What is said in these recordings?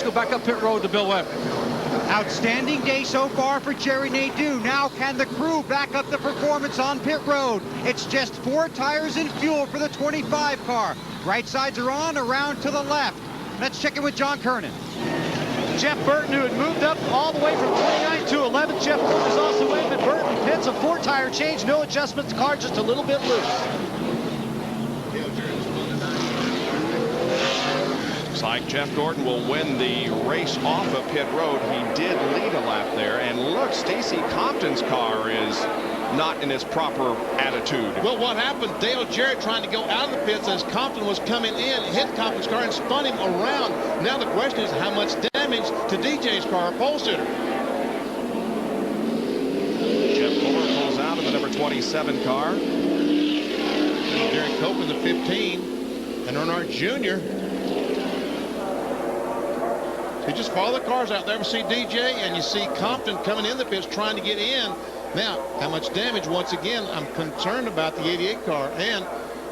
go back up pit road to Bill Weber. Outstanding day so far for Jerry Nadeau. Now can the crew back up the performance on pit road? It's just 4 tires and fuel for the 25 car. Right sides are on, around to the left. Let's check in with John Kernan. Jeff Burton, who had moved up all the way from 29 to 11. Jeff Burton is also in, but Burton pits a 4-tire change. No adjustments. Car just a little bit loose. Looks like Jeff Gordon will win the race off of pit road. He did lead a lap there. And look, Stacy Compton's car is not in its proper attitude. Well, what happened? Dale Jarrett trying to go out of the pits as Compton was coming in, hit Compton's car and spun him around. Now the question is how much damage to DJ's car, pole sitter. Jeff Fuller pulls out in the number 27 car. Derek Cope in the 15 and Earnhardt Jr. You just follow the cars out there. We see DJ and you see Compton coming in the pits trying to get in. Now, how much damage? Once again, I'm concerned about the 88 car, and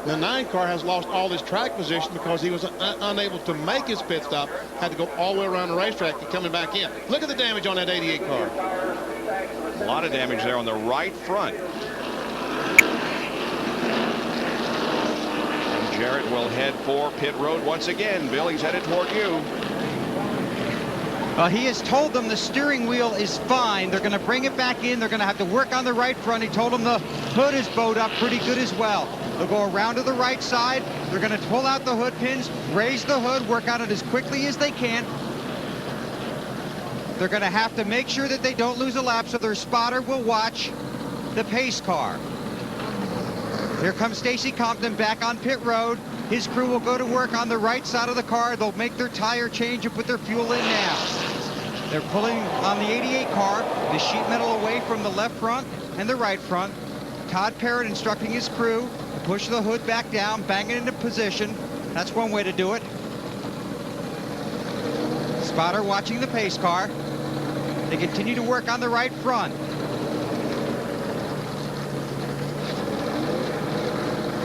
the 9 car has lost all his track position because he was unable to make his pit stop. Had to go all the way around the racetrack and coming back in. Look at the damage on that 88 car. A lot of damage there on the right front. And Jarrett will head for pit road once again. Bill, he's headed toward you. He has told them the steering wheel is fine. They're going to bring it back in. They're going to have to work on the right front. He told them the hood is bowed up pretty good as well. They'll go around to the right side. They're going to pull out the hood pins, raise the hood, work on it as quickly as they can. They're going to have to make sure that they don't lose a lap, so their spotter will watch the pace car. Here comes Stacy Compton back on pit road. His crew will go to work on the right side of the car. They'll make their tire change and put their fuel in now. They're pulling on the 88 car, the sheet metal away from the left front and the right front. Todd Parrott instructing his crew to push the hood back down, bang it into position. That's one way to do it. Spotter watching the pace car. They continue to work on the right front.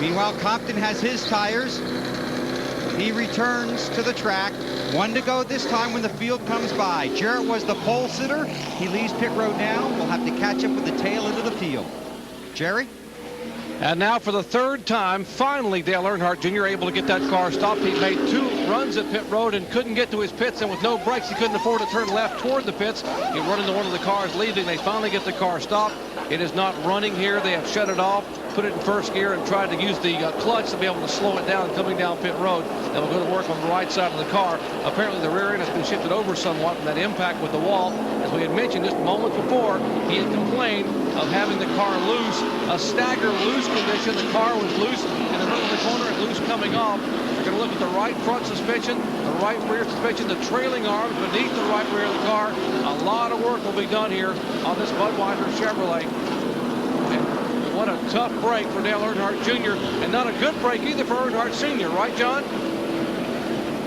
Meanwhile, Compton has his tires. He returns to the track. 1 to go this time when the field comes by. Jarrett was the pole sitter. He leaves pit road now. We'll have to catch up with the tail into the field. Jerry? And now for the 3rd time, finally Dale Earnhardt Jr. able to get that car stopped. He made 2 runs at pit road and couldn't get to his pits, and with no brakes he couldn't afford to turn left toward the pits. He run into one of the cars leaving. They finally get the car stopped. It is not running here. They have shut it off, put it in first gear, and tried to use the clutch to be able to slow it down coming down pit road. They will go to work on the right side of the car. Apparently the rear end has been shifted over somewhat from that impact with the wall. As we had mentioned just moments before, he had complained of having the car loose, a stagger loose condition. The car was loose in the middle of the corner and loose coming off. We're going to look at the right front suspension, the right rear suspension, the trailing arms beneath the right rear of the car. A lot of work will be done here on this Budweiser Chevrolet. And what a tough break for Dale Earnhardt Jr. and not a good break either for Earnhardt Sr., right, John?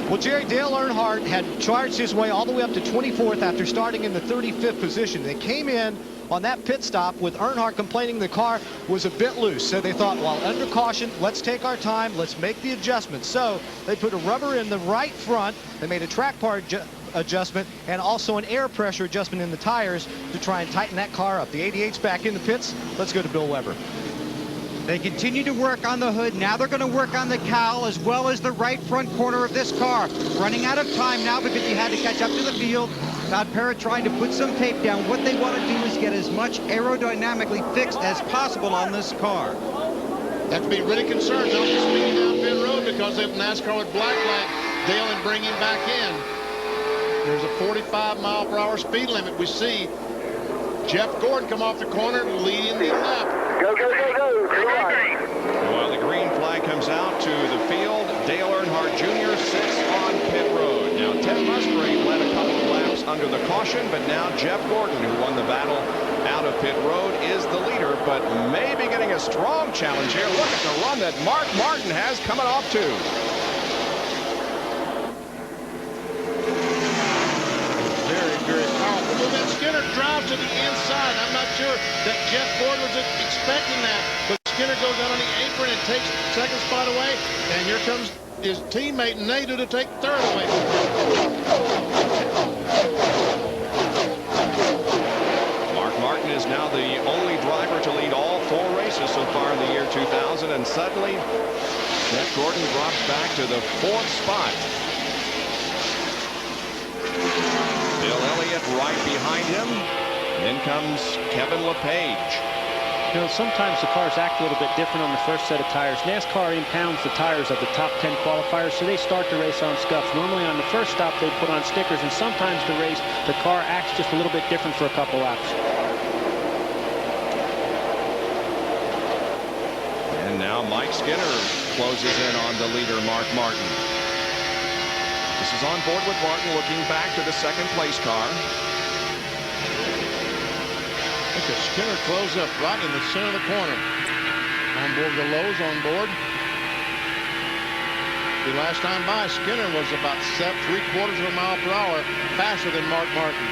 Well, Jerry, Dale Earnhardt had charged his way all the way up to 24th after starting in the 35th position. They came in on that pit stop with Earnhardt complaining the car was a bit loose. So they thought, well, under caution, let's take our time, let's make the adjustment. So they put a rubber in the right front. They made a track bar adjustment and also an air pressure adjustment in the tires to try and tighten that car up. The 88's back in the pits. Let's go to Bill Weber. They continue to work on the hood. Now they're going to work on the cowl as well as the right front corner of this car. Running out of time now because he had to catch up to the field. Todd Parrott trying to put some tape down. What they want to do is get as much aerodynamically fixed as possible on this car. They have to be really concerned not to speed down pit road because if NASCAR would black flag Dale and bring him back in. There's a 45-mile-per-hour speed limit. We see Jeff Gordon come off the corner leading the lap. Go, go, go, go. While the green flag comes out to the field, Dale Earnhardt Jr. sits on pit road. Now, Ted Musgrave led a couple of laps under the caution, but now Jeff Gordon, who won the battle out of pit road, is the leader, but maybe getting a strong challenge here. Look at the run that Mark Martin has coming off too. Very powerful. Well, then Skinner drives to the inside. I'm not sure that Jeff Gordon was expecting that, but Skinner goes out on the apron and takes second spot away, and here comes his teammate Nadeau to take third away. and suddenly Jeff Gordon drops back to the 4th spot. Bill Elliott right behind him. And then comes Kevin LePage. You know, sometimes the cars act a little bit different on the first set of tires. NASCAR impounds the tires of the top 10 qualifiers, so they start the race on scuffs. Normally on the first stop they put on stickers, and sometimes the car acts just a little bit different for a couple laps. And now Mike Skinner closes in on the leader, Mark Martin. This is on board with Martin looking back to the 2nd place car. Look at Skinner close up right in the center of the corner. On board the Lowe's on board. The last time by, Skinner was about 3/4 of a mile per hour faster than Mark Martin.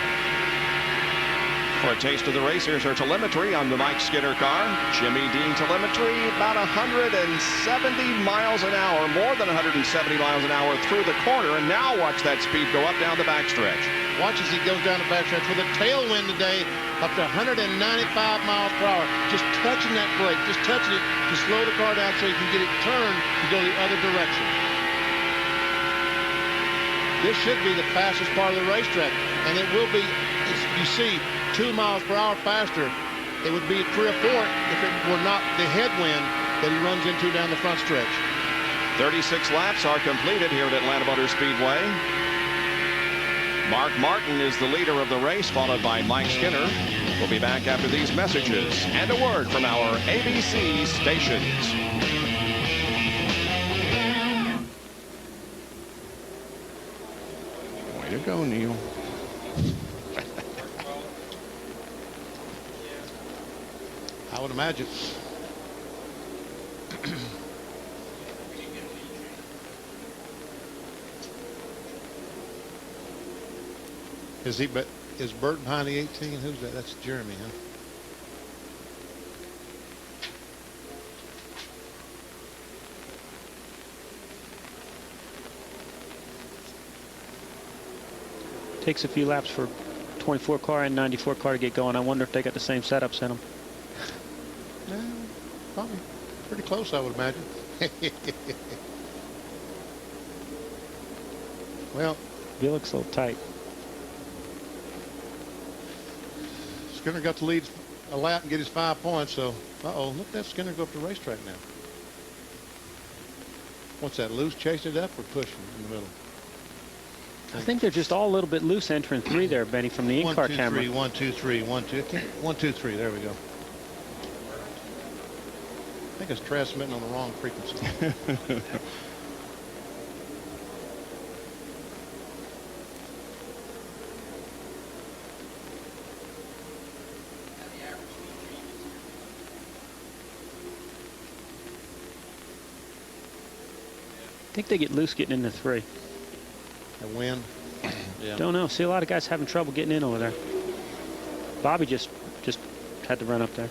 For a taste of the race, here's our telemetry on the Mike Skinner car. Jimmy Dean telemetry, about 170 miles an hour, more than 170 miles an hour through the corner. And now watch that speed go up down the backstretch. Watch as he goes down the backstretch with a tailwind today, up to 195 miles per hour. Just touching that brake, just touching it to slow the car down so he can get it turned to go the other direction. This should be the fastest part of the racetrack, and it will be, you see, 2 miles per hour faster. It would be 3 or 4 if it were not the headwind that he runs into down the front stretch. 36 laps are completed here at Atlanta Motor Speedway. Mark Martin is the leader of the race, followed by Mike Skinner. We'll be back after these messages and a word from our ABC stations. Way to go, Neil. I would imagine. Is Burt behind the 18? Who's that? That's Jeremy, huh? Takes a few laps for 24 car and 94 car to get going. I wonder if they got the same setups in them. Yeah, probably pretty close, I would imagine. Well, It looks a little tight. Skinner got to lead a lap and get his 5 points, so look at that Skinner go up the racetrack now. What's that, loose chasing it up or pushing in the middle? I think they're just all a little bit loose entering 3 there, Benny, from the in-car camera. 1, 2, 3, 1, 2, 3, 1, 2, 3. There we go. I think it's transmitting on the wrong frequency. I think they get loose getting into 3. A win. Yeah. Don't know. See a lot of guys having trouble getting in over there. Bobby just had to run up there.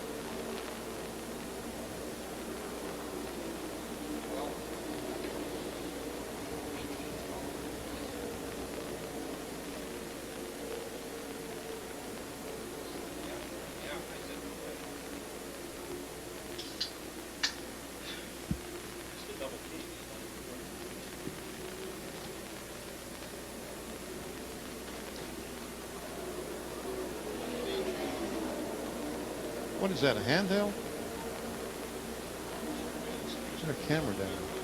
What is that, a handheld? Is there a camera down there?